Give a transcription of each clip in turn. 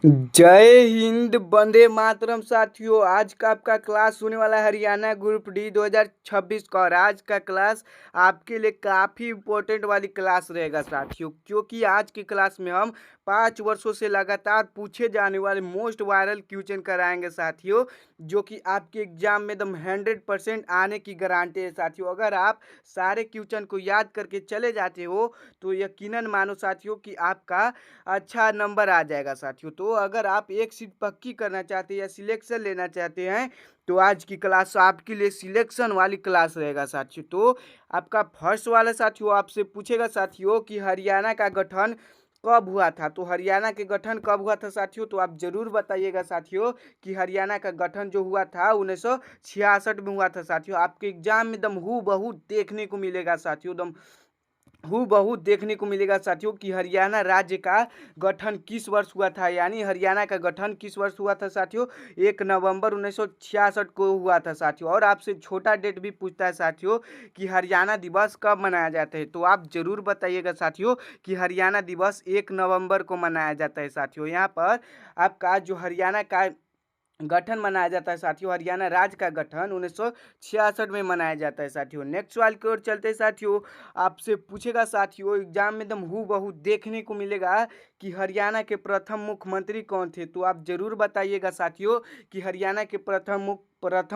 जय हिंद, वंदे मातरम। साथियों, आज का आपका क्लास होने वाला है हरियाणा ग्रुप डी 2026 का। और आज का क्लास आपके लिए काफ़ी इम्पोर्टेंट वाली क्लास रहेगा साथियों, क्योंकि आज की क्लास में हम 5 वर्षों से लगातार पूछे जाने वाले मोस्ट वायरल क्वेश्चन कराएंगे साथियों, जो कि आपके एग्जाम में एकदम 100% आने की गारंटी है साथियों। अगर आप सारे क्वेश्चन को याद करके चले जाते हो तो यकीनन मानो साथियों कि आपका अच्छा नंबर आ जाएगा साथियों। तो अगर आप एक सीट पक्की करना चाहते हैं या सिलेक्शन लेना चाहते हैं तो आज की क्लास आपके लिए सिलेक्शन वाली क्लास रहेगा साथियों। तो आपका फर्स्ट वाला साथियों आपसे पूछेगा साथियों कि हरियाणा का गठन कब हुआ था। तो हरियाणा के गठन कब हुआ था साथियों, तो आप जरूर बताइएगा साथियों कि हरियाणा का गठन जो हुआ था 1966 में हुआ था साथियों। आपके एग्जाम में एकदम हूबहू देखने को मिलेगा साथियों, एकदम हूबहू देखने को मिलेगा साथियों कि हरियाणा राज्य का गठन किस वर्ष हुआ था, यानी हरियाणा का गठन किस वर्ष हुआ था साथियों। 1 नवंबर 1966 को हुआ था साथियों। और आपसे छोटा डेट भी पूछता है साथियों कि हरियाणा दिवस कब मनाया जाता है, तो आप जरूर बताइएगा साथियों कि हरियाणा दिवस 1 नवंबर को मनाया जाता है साथियों। यहाँ पर आपका जो हरियाणा का गठन मनाया जाता है साथियों, हरियाणा राज्य का गठन 1966 में मनाया जाता है साथियों। नेक्स्ट सवाल की ओर चलते हैं साथियों, आपसे पूछेगा साथियों, एग्जाम में एकदम हूबहू देखने को मिलेगा कि हरियाणा के प्रथम मुख्यमंत्री कौन थे। तो आप जरूर बताइएगा साथियों कि हरियाणा के प्रथम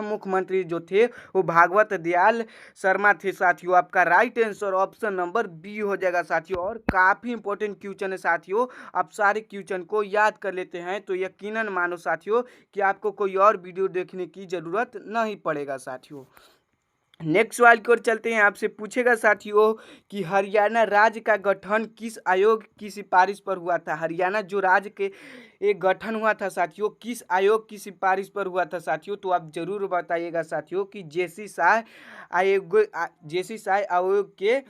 मुख्यमंत्री जो थे वो भागवत दयाल शर्मा थे साथियों। आपका right answer option number B हो जाएगा साथियों। और काफ़ी इंपॉर्टेंट क्वेश्चन है साथियों, आप सारे क्वेश्चन को याद कर लेते हैं तो यकीनन मानो साथियों कि आपको कोई और वीडियो देखने की ज़रूरत नहीं पड़ेगा साथियों। नेक्स्ट सवाल की ओर चलते हैं, आपसे पूछेगा साथियों कि हरियाणा राज्य का गठन किस आयोग की सिफारिश पर हुआ था। हरियाणा जो राज्य के एक गठन हुआ था साथियों, किस आयोग की सिफारिश पर हुआ था साथियों, तो आप जरूर बताइएगा साथियों कि जेसी शाह आयोग के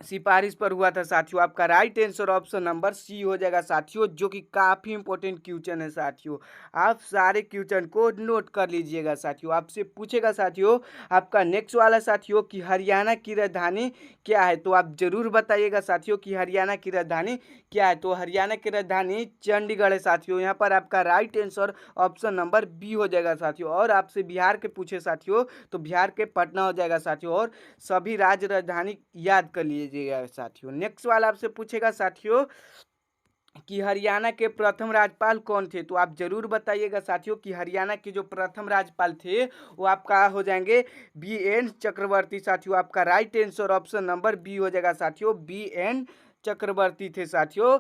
सिफारिश पर हुआ था साथियों। आपका right answer option number C हो जाएगा साथियों, जो कि काफ़ी इंपॉर्टेंट क्वेश्चन है साथियों। आप सारे क्वेश्चन को नोट कर लीजिएगा साथियों। आपसे पूछेगा साथियों आपका नेक्स्ट वाला साथियों कि हरियाणा की राजधानी क्या है। तो आप जरूर बताइएगा साथियों कि हरियाणा की राजधानी क्या है। तो हरियाणा की राजधानी चंडीगढ़ है साथियों। यहाँ पर आपका right answer option number B हो जाएगा साथियों। और आपसे बिहार के पूछे साथियों तो बिहार के पटना हो जाएगा साथियों। और सभी राज्य राजधानी याद कर लीजिएगा साथियों। नेक्स्ट वाला आपसे पूछेगा साथियों कि हरियाणा के प्रथम राज्यपाल कौन थे। तो आप जरूर बताइएगा साथियों कि हरियाणा के जो प्रथम राज्यपाल थे वो आपका हो जाएंगे BN चक्रवर्ती साथियों। आपका right answer option number B हो जाएगा साथियों, BN चक्रवर्ती थे साथियों।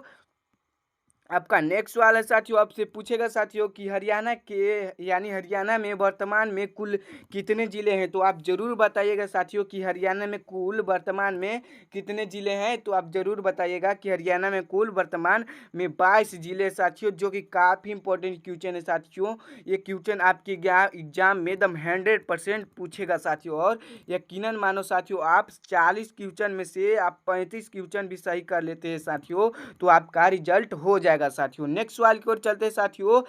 आपका नेक्स्ट वाला है साथियों, आपसे पूछेगा साथियों कि हरियाणा के यानी हरियाणा में वर्तमान में कुल कितने ज़िले हैं। तो आप जरूर बताइएगा साथियों कि हरियाणा में कुल वर्तमान में कितने ज़िले हैं। तो आप जरूर बताइएगा कि हरियाणा में कुल वर्तमान में 22 ज़िले साथियों, जो कि काफ़ी इंपॉर्टेंट क्वेश्चन है साथियों। ये क्वेश्चन आपके एग्जाम में एकदम 100% पूछेगा साथियों। और यकीनन मानो साथियों आप 40 क्वेश्चन में से आप 35 क्वेश्चन भी सही कर लेते हैं साथियों तो आपका रिजल्ट हो जाएगा साथियों। नेक्स्ट सवाल की ओर चलते हैं साथियों।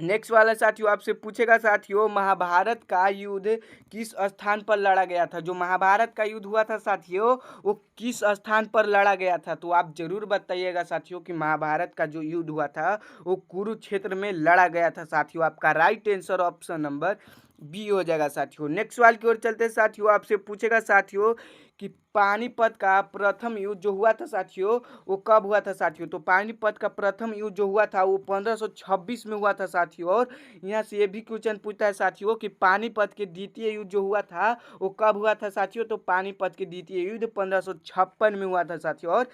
नेक्स्ट वाला साथियों आपसे पूछेगा साथियों महाभारत का युद्ध किस स्थान पर लड़ा गया था। जो महाभारत का युद्ध हुआ था साथियों वो किस स्थान पर लड़ा गया था। तो आप जरूर बताइएगा साथियों कि महाभारत का जो युद्ध हुआ था वो कुरुक्षेत्र में लड़ा गया था साथियों। आपका right answer option number B हो जाएगा साथियों। नेक्स्ट सवाल की ओर चलते हैं साथियों, आपसे पूछेगा साथियों कि पानीपत का प्रथम युद्ध जो हुआ था साथियों वो कब हुआ था साथियों। तो पानीपत का प्रथम युद्ध जो हुआ था वो 1526 में हुआ था साथियों। और यहाँ से ये भी क्वेश्चन पूछता है साथियों कि पानीपत के द्वितीय युद्ध जो हुआ था वो कब हुआ था साथियों। तो पानीपत के द्वितीय युद्ध 1556 में हुआ था साथियों। और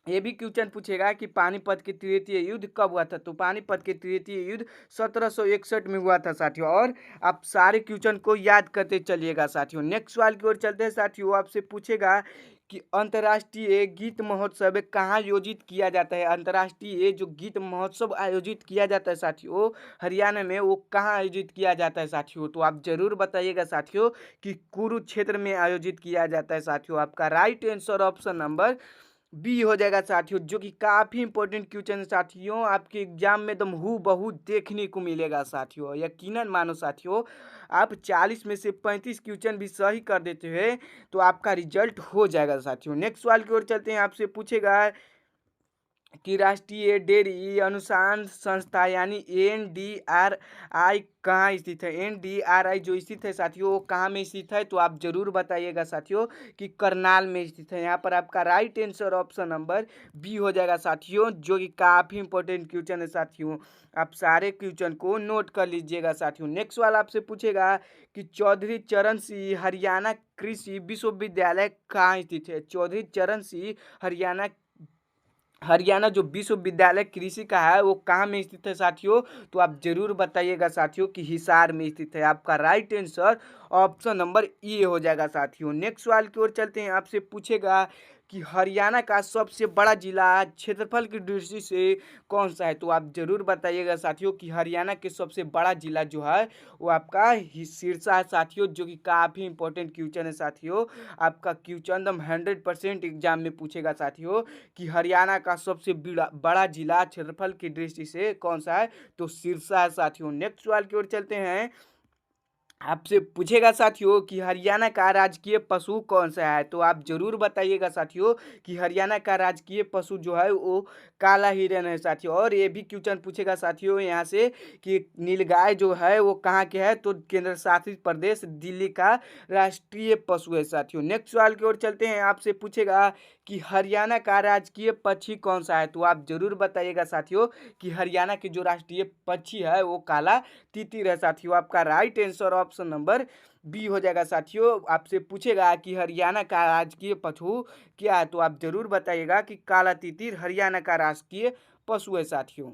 ये भी क्वेश्चन पूछेगा कि पानीपत के तृतीय युद्ध कब हुआ था। तो पानीपत के तृतीय युद्ध 1761 में हुआ था साथियों। और आप सारे क्वेश्चन को याद करते चलिएगा साथियों। नेक्स्ट सवाल की ओर चलते हैं साथियों, आपसे पूछेगा कि अंतर्राष्ट्रीय गीत महोत्सव कहाँ आयोजित किया जाता है। अंतर्राष्ट्रीय जो गीत महोत्सव आयोजित किया जाता है साथियों हरियाणा में, वो कहाँ आयोजित किया जाता है साथियों। तो आप जरूर बताइएगा साथियों कि कुरुक्षेत्र में आयोजित किया जाता है साथियों। आपका right answer option number B हो जाएगा साथियों, जो कि काफ़ी इंपॉर्टेंट क्वेश्चन है साथियों। आपके एग्जाम में एकदम हूबहू देखने को मिलेगा साथियों। यकीनन मानो साथियों आप 40 में से 35 क्वेश्चन भी सही कर देते हैं तो आपका रिजल्ट हो जाएगा साथियों। नेक्स्ट सवाल की ओर चलते हैं, आपसे पूछेगा कि राष्ट्रीय डेयरी अनुसंधान संस्था यानी NDRI कहाँ स्थित है। NDRI जो स्थित है साथियों वो कहाँ में स्थित है, तो आप जरूर बताइएगा साथियों कि करनाल में स्थित है। यहाँ पर आपका right answer option number B हो जाएगा साथियों, जो कि काफी इंपॉर्टेंट क्वेश्चन है साथियों। आप सारे क्वेश्चन को नोट कर लीजिएगा साथियों। नेक्स्ट वाला आपसे पूछेगा कि चौधरी चरण सिंह हरियाणा कृषि विश्वविद्यालय कहाँ स्थित है। चौधरी चरण सिंह हरियाणा जो विश्वविद्यालय कृषि का है वो कहाँ में स्थित है साथियों, तो आप जरूर बताइएगा साथियों कि हिसार में स्थित है। आपका right answer option number A हो जाएगा साथियों। नेक्स्ट सवाल की ओर चलते हैं। आपसे पूछेगा कि हरियाणा का सबसे बड़ा जिला क्षेत्रफल की दृष्टि से कौन सा है, तो आप जरूर बताइएगा साथियों कि हरियाणा के सबसे बड़ा जिला जो है वो आपका सिरसा है साथियों, जो कि काफ़ी इंपॉर्टेंट क्वेश्चन है साथियों। आपका क्वेश्चन 100% एग्जाम में पूछेगा साथियों कि हरियाणा का सबसे बड़ा जिला क्षेत्रफल की दृष्टि से कौन सा है, तो सिरसा है साथियों। नेक्स्ट सवाल की ओर चलते हैं। आपसे पूछेगा साथियों कि हरियाणा का राजकीय पशु कौन सा है, तो आप जरूर बताइएगा साथियों कि हरियाणा का राजकीय पशु जो है वो काला हिरन है साथियों। और ये भी क्वेश्चन पूछेगा साथियों यहाँ से कि नीलगाय जो है वो कहाँ के है, तो केंद्र शासित प्रदेश दिल्ली का राष्ट्रीय पशु है साथियों। नेक्स्ट सवाल की ओर चलते हैं। आपसे पूछेगा कि हरियाणा का राजकीय पक्षी कौन सा है, तो आप जरूर बताइएगा साथियों कि हरियाणा की जो राष्ट्रीय पक्षी है वो काला तितिर है साथियों। आपका right answer option number B हो जाएगा साथियों। आपसे पूछेगा कि हरियाणा का राजकीय पशु क्या है, तो आप जरूर बताइएगा कि काला तितिर हरियाणा का राजकीय पशु है साथियों।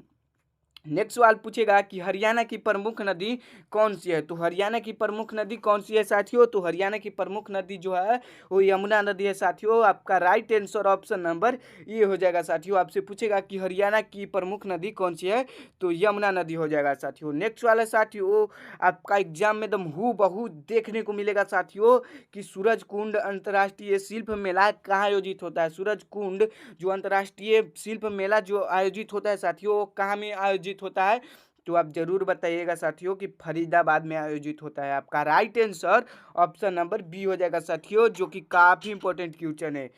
नेक्स्ट सवाल पूछेगा कि हरियाणा की प्रमुख नदी कौन सी है, तो हरियाणा की प्रमुख नदी कौन सी है साथियों, तो हरियाणा की प्रमुख नदी जो है वो यमुना नदी है साथियों। आपका राइट आंसर ऑप्शन नंबर ये हो जाएगा साथियों। आपसे पूछेगा कि हरियाणा की प्रमुख नदी कौन सी है, तो यमुना नदी हो जाएगा साथियों। नेक्स्ट वाला साथियों आपका एग्जाम में एकदम हूबहू देखने को मिलेगा साथियों कि सूरज कुंड अंतर्राष्ट्रीय शिल्प मेला कहाँ आयोजित होता है। सूरज कुंड जो अंतर्राष्ट्रीय शिल्प मेला जो आयोजित होता है साथियों वो कहाँ में आयोजित होता है, तो आप जरूर बताइएगा साथियों कि फरीदाबाद में आयोजित होता है। आपका right answer option number B हो जाएगा साथियों, जो कि काफी इंपॉर्टेंट क्वेश्चन है।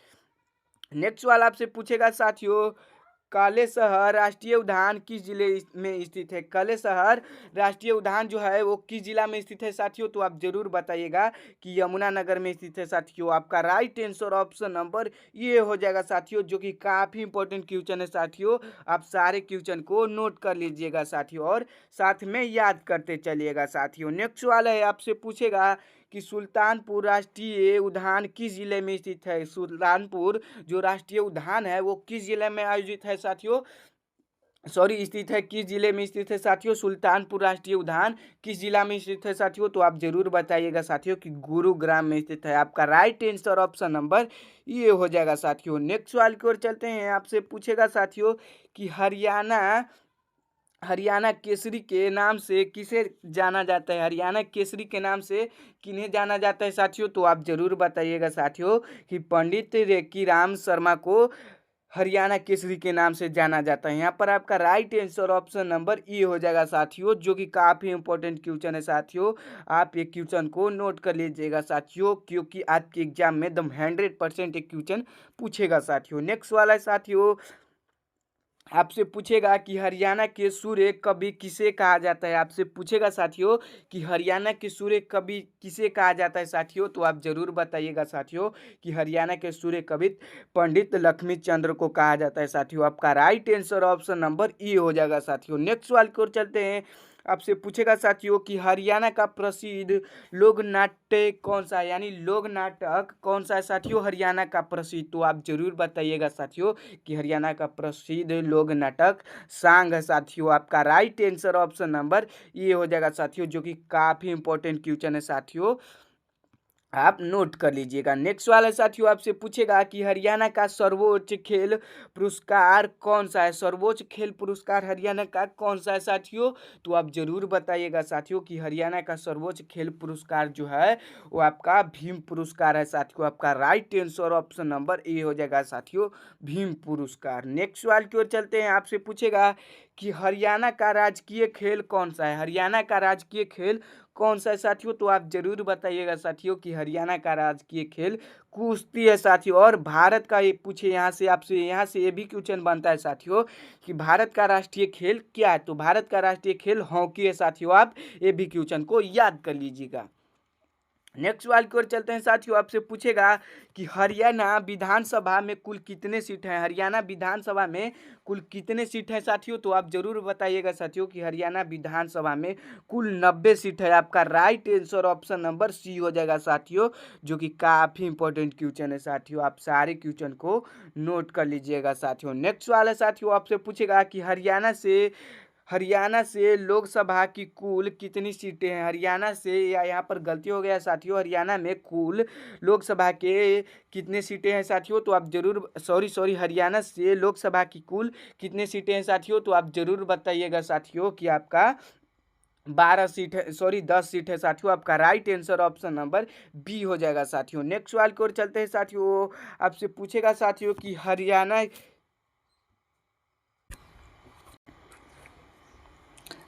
नेक्स्ट वाला आपसे पूछेगा साथियों काले शहर राष्ट्रीय उद्यान किस जिले में स्थित है। काले शहर राष्ट्रीय उद्यान जो है वो किस जिला में स्थित है साथियों, तो आप जरूर बताइएगा कि यमुनानगर में स्थित है साथियों। आपका राइट आंसर ऑप्शन नंबर ये हो जाएगा साथियों, जो कि काफ़ी इंपॉर्टेंट क्वेश्चन है साथियों। आप सारे क्वेश्चन को नोट कर लीजिएगा साथियों और साथ में याद करते चलिएगा साथियों। नेक्स्ट वाला है आपसे पूछेगा कि सुल्तानपुर राष्ट्रीय उद्यान किस जिले में स्थित है। सुल्तानपुर जो राष्ट्रीय उद्यान है वो किस जिले में आयोजित है साथियों, सॉरी स्थित है, किस जिले में स्थित है साथियों। सुल्तानपुर राष्ट्रीय उद्यान किस जिला में स्थित है साथियों, तो आप जरूर बताइएगा साथियों कि गुरुग्राम में स्थित है। आपका राइट आंसर ऑप्शन नंबर ये हो जाएगा साथियों। नेक्स्ट सवाल की ओर चलते हैं। आपसे पूछेगा साथियों कि हरियाणा केसरी के नाम से किसे जाना जाता है। हरियाणा केसरी के नाम से किन्हें जाना जाता है साथियों, तो आप जरूर बताइएगा साथियों कि पंडित रेकी राम शर्मा को हरियाणा केसरी के नाम से जाना जाता है। यहाँ पर आपका राइट आंसर ऑप्शन नंबर ई हो जाएगा साथियों, जो कि काफ़ी इंपॉर्टेंट क्वेश्चन है साथियों। आप ये क्वेश्चन को नोट कर लीजिएगा साथियों, क्योंकि आपके एग्जाम में एकदम 100% एक क्वेश्चन पूछेगा साथियों। नेक्स्ट वाला है साथियों आपसे पूछेगा कि हरियाणा के सूर्य कवि किसे कहा जाता है। आपसे पूछेगा साथियों कि हरियाणा के सूर्य कवि किसे कहा जाता है साथियों, तो आप जरूर बताइएगा साथियों कि हरियाणा के सूर्य कवि पंडित लक्ष्मी चंद्र को कहा जाता है साथियों। आपका राइट आंसर ऑप्शन नंबर ई हो जाएगा साथियों। नेक्स्ट सवाल की ओर चलते हैं। आपसे पूछेगा साथियों कि हरियाणा का प्रसिद्ध लोक नाट्य कौन सा है, यानी लोक नाटक कौन सा है साथियों हरियाणा का प्रसिद्ध, तो आप जरूर बताइएगा साथियों कि हरियाणा का प्रसिद्ध लोक नाटक सांग है साथियों। आपका राइट आंसर ऑप्शन नंबर ये हो जाएगा साथियों, जो कि काफ़ी इंपॉर्टेंट क्वेश्चन है साथियों। आप नोट कर लीजिएगा। नेक्स्ट वाला साथियों आपसे पूछेगा कि हरियाणा का सर्वोच्च खेल पुरस्कार कौन सा है। सर्वोच्च खेल पुरस्कार हरियाणा का कौन सा है साथियों, तो आप जरूर बताइएगा साथियों कि हरियाणा का सर्वोच्च खेल पुरस्कार जो है वो आपका भीम पुरस्कार है साथियों। आपका right answer option number A हो जाएगा साथियों, भीम पुरस्कार। नेक्स्ट सवाल की ओर चलते हैं। आपसे पूछेगा कि हरियाणा का राजकीय खेल कौन सा है। हरियाणा का राजकीय खेल कौन सा है साथियों? तो आप जरूर बताइएगा साथियों कि हरियाणा का राजकीय खेल कुश्ती है साथियों। और भारत का ये पूछे यहाँ से आपसे, यहाँ से ये भी क्वेश्चन बनता है साथियों कि भारत का राष्ट्रीय खेल क्या है? तो भारत का राष्ट्रीय खेल हॉकी है साथियों। आप ये भी क्वेश्चन को याद कर लीजिएगा। नेक्स्ट सवाल की ओर चलते हैं साथियों। आपसे पूछेगा कि हरियाणा विधानसभा में कुल कितने सीट हैं? हरियाणा विधानसभा में कुल कितने सीट हैं साथियों? तो आप जरूर बताइएगा साथियों कि हरियाणा विधानसभा में कुल 90 सीट है। आपका right answer option number C हो जाएगा साथियों, जो कि काफी इंपॉर्टेंट क्वेश्चन है साथियों। आप सारे क्वेश्चन को नोट कर लीजिएगा साथियों। नेक्स्ट सवाल है साथियों, आपसे पूछेगा कि हरियाणा से लोकसभा की कुल कितनी सीटें हैं? हरियाणा से, या यहाँ पर गलती हो गया साथियों, हरियाणा में कुल लोकसभा के कितने सीटें हैं साथियों? तो आप जरूर सॉरी हरियाणा से लोकसभा की कुल कितने सीटें हैं साथियों? तो आप जरूर बताइएगा साथियों कि आपका 12 सीट है, 10 सीट है साथियों। आपका right answer option number B हो जाएगा साथियों। नेक्स्ट सवाल की ओर चलते हैं साथियों। आपसे पूछेगा साथियों कि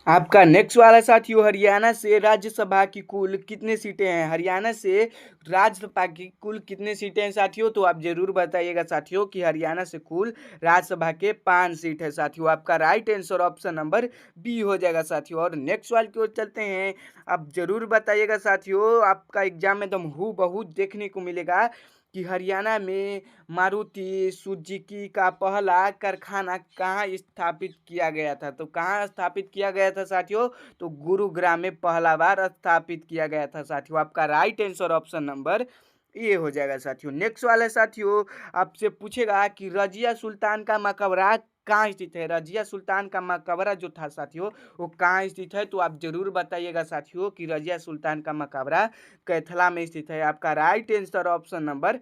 आपका नेक्स्ट वाला साथियों, हरियाणा से राज्यसभा की कुल कितने सीटें हैं? हरियाणा से राज्यसभा की कुल कितने सीटें हैं साथियों? तो आप जरूर बताइएगा साथियों कि हरियाणा से कुल राज्यसभा के 5 सीट है साथियों। आपका right answer option number B हो जाएगा साथियों। और नेक्स्ट सवाल की ओर चलते हैं। आप जरूर बताइएगा साथियों, आपका एग्जाम में एकदम हूबहू देखने को मिलेगा कि हरियाणा में मारुति सुजुकी का पहला कारखाना कहाँ स्थापित किया गया था? तो कहाँ स्थापित किया गया था साथियों? तो गुरुग्राम में पहला बार स्थापित किया गया था साथियों। आपका राइट आंसर ऑप्शन नंबर ये हो जाएगा साथियों। नेक्स्ट वाला साथियों, आपसे पूछेगा कि रजिया सुल्तान का मकबरा कहाँ स्थित है? रजिया सुल्तान का मकबरा जो था साथियों, वो कहाँ स्थित है? तो आप जरूर बताइएगा साथियों कि रजिया सुल्तान का मकबरा कैथला में स्थित है। आपका राइट आंसर ऑप्शन नंबर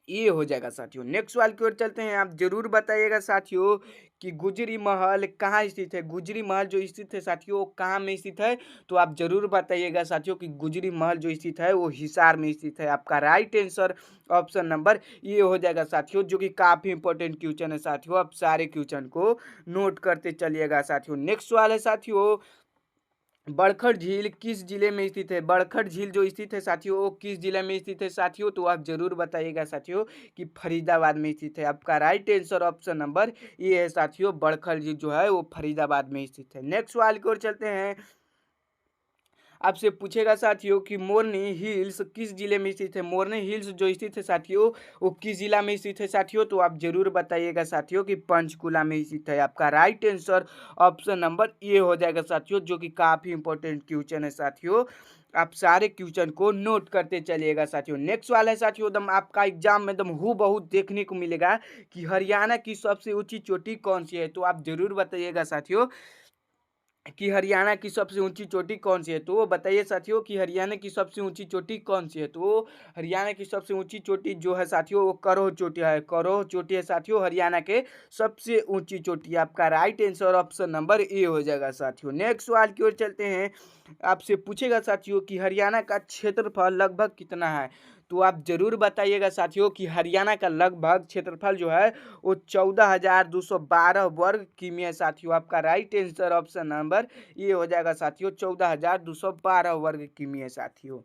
ये हो जाएगा साथियों। नेक्स्ट सवाल की ओर चलते हैं। आप जरूर बताइएगा साथियों कि गुजरी महल कहाँ स्थित है? गुजरी महल जो स्थित है साथियों, वो कहाँ में स्थित है? तो आप जरूर बताइएगा साथियों कि गुजरी महल जो स्थित है वो हिसार में स्थित है। आपका राइट आंसर ऑप्शन नंबर ये हो जाएगा साथियों, जो कि काफी इंपॉर्टेंट क्वेश्चन है साथियों। आप सारे क्वेश्चन को नोट करते चलिएगा साथियों। नेक्स्ट सवाल है साथियों, बड़खड़ झील किस जिले में स्थित है? बड़खड़ झील जो स्थित है साथियों, वो किस जिले में स्थित है साथियों? तो आप जरूर बताइएगा साथियों कि फरीदाबाद में स्थित है। आपका राइट आंसर ऑप्शन नंबर ये है साथियों, बड़खड़ झील जो है वो फरीदाबाद में स्थित है। नेक्स्ट सवाल की ओर चलते हैं। आपसे पूछेगा साथियों कि मोरनी हिल्स किस जिले में स्थित है? मोरनी हिल्स जो स्थित है साथियों, वो किस जिला में स्थित है साथियों? तो आप जरूर बताइएगा साथियों कि पंचकुला में स्थित है। आपका राइट आंसर ऑप्शन नंबर ये हो जाएगा साथियों, जो कि काफी इंपॉर्टेंट क्वेश्चन है साथियों। आप सारे क्वेश्चन को नोट करते चलिएगा साथियों। नेक्स्ट वाला है साथियों, एकदम आपका एग्जाम में एकदम हूबहू देखने को मिलेगा कि हरियाणा की सबसे ऊंची चोटी कौन सी है? तो आप जरूर बताइएगा साथियों कि हरियाणा की सबसे ऊंची चोटी कौन सी है? तो बताइए साथियों कि हरियाणा की सबसे ऊंची चोटी कौन सी है? तो हरियाणा की सबसे ऊंची चोटी जो है साथियों, वो करोह चोटी है। करोह चोटी है साथियों हरियाणा के सबसे ऊंची चोटी। आपका right answer option number A हो जाएगा साथियों। नेक्स्ट सवाल की ओर चलते हैं। आपसे पूछेगा साथियों कि हरियाणा का क्षेत्रफल लगभग कितना है? तो आप जरूर बताइएगा साथियों कि हरियाणा का लगभग क्षेत्रफल जो है वो 14,212 वर्ग किमी है साथियों। आपका राइट आंसर ऑप्शन नंबर ये हो जाएगा साथियों, 14,212 वर्ग किमी है साथियों।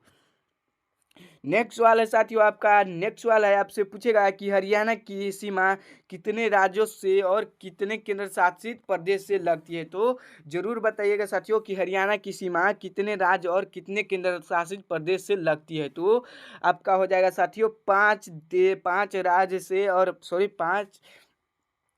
नेक्स्ट सवाल है साथियों, आपका नेक्स्ट सवाल है, आपसे पूछेगा कि हरियाणा की सीमा कितने राज्यों से और कितने केंद्र शासित प्रदेश से लगती है? तो जरूर बताइएगा साथियों कि हरियाणा की सीमा कितने राज्य और कितने केंद्र शासित प्रदेश से लगती है? तो आपका हो जाएगा साथियों 5 राज्य से, और सॉरी 5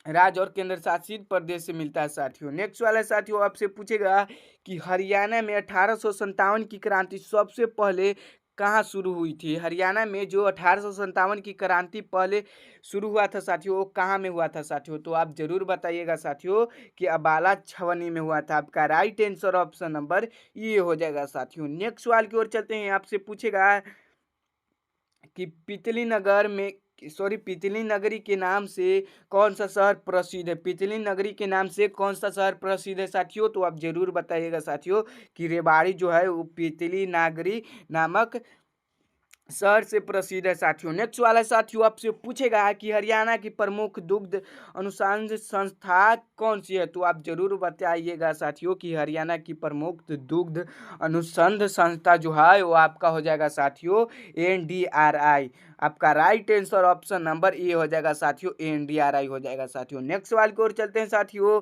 राज्य और केंद्र शासित प्रदेश से मिलता है साथियों। नेक्स्ट वाला साथियों, आपसे पूछेगा कि हरियाणा में 1857 की क्रांति सबसे पहले कहाँ शुरू हुई थी? हरियाणा में जो 1857 की क्रांति पहले शुरू हुआ था साथियों, वो कहाँ में हुआ था साथियों? तो आप जरूर बताइएगा साथियों कि अम्बाला छावनी में हुआ था। आपका राइट आंसर ऑप्शन नंबर ये हो जाएगा साथियों। नेक्स्ट सवाल की ओर चलते हैं। आपसे पूछेगा कि पितली नगरी के नाम से कौन सा शहर प्रसिद्ध है? पितली नगरी के नाम से कौन सा शहर प्रसिद्ध है साथियों? तो आप जरूर बताइएगा साथियों कि रेवाड़ी जो है वो पितली नगरी नामक शहर से प्रसिद्ध है साथियों। नेक्स्ट वाला साथियों आपसे पूछेगा कि हरियाणा की प्रमुख दुग्ध अनुसंधान संस्था कौन सी है? तो आप जरूर बताइएगा साथियों कि हरियाणा की प्रमुख दुग्ध अनुसंधान संस्था जो है वो आपका हो जाएगा साथियों NDRI। आपका right answer option number A हो जाएगा साथियों, NDRI हो जाएगा साथियों। नेक्स्ट सवाल की ओर चलते हैं साथियों।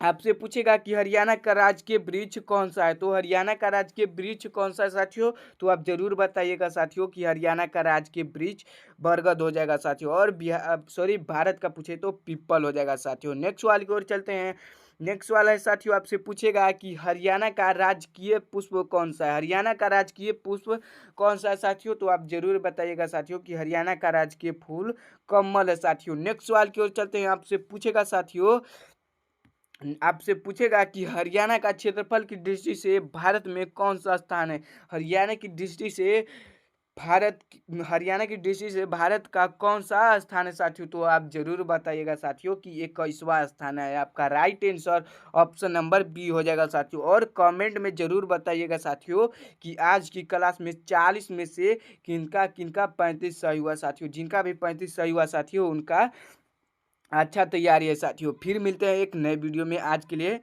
आपसे पूछेगा कि हरियाणा का राजकीय वृक्ष कौन सा है? तो हरियाणा का राजकीय वृक्ष कौन सा है साथियों? तो आप जरूर बताइएगा साथियों कि हरियाणा का राजकीय वृक्ष बरगद हो जाएगा साथियों। और भारत का पूछे तो पीपल हो जाएगा साथियों। नेक्स्ट सवाल की ओर चलते हैं। नेक्स्ट वाला है साथियों आपसे पूछेगा कि हरियाणा का राजकीय पुष्प कौन सा है? हरियाणा का राजकीय पुष्प कौन सा है साथियों? तो आप जरूर बताइएगा साथियों कि हरियाणा का राजकीय फूल कमल है साथियों। नेक्स्ट सवाल की ओर चलते हैं। आपसे पूछेगा साथियों, आपसे पूछेगा कि हरियाणा का क्षेत्रफल की दृष्टि से भारत में कौन सा स्थान है? हरियाणा की दृष्टि से हरियाणा की दृष्टि से भारत का कौन सा स्थान है साथियों? तो आप जरूर बताइएगा साथियों कि 21वां स्थान है। आपका right answer option number B हो जाएगा साथियों। और कमेंट में जरूर बताइएगा साथियों कि आज की क्लास में 40 में से किनका किनका 35 सही हुआ साथियों। जिनका भी 35 सही हुआ साथियों उनका अच्छा तैयारी है साथियों। फिर मिलते हैं एक नए वीडियो में, आज के लिए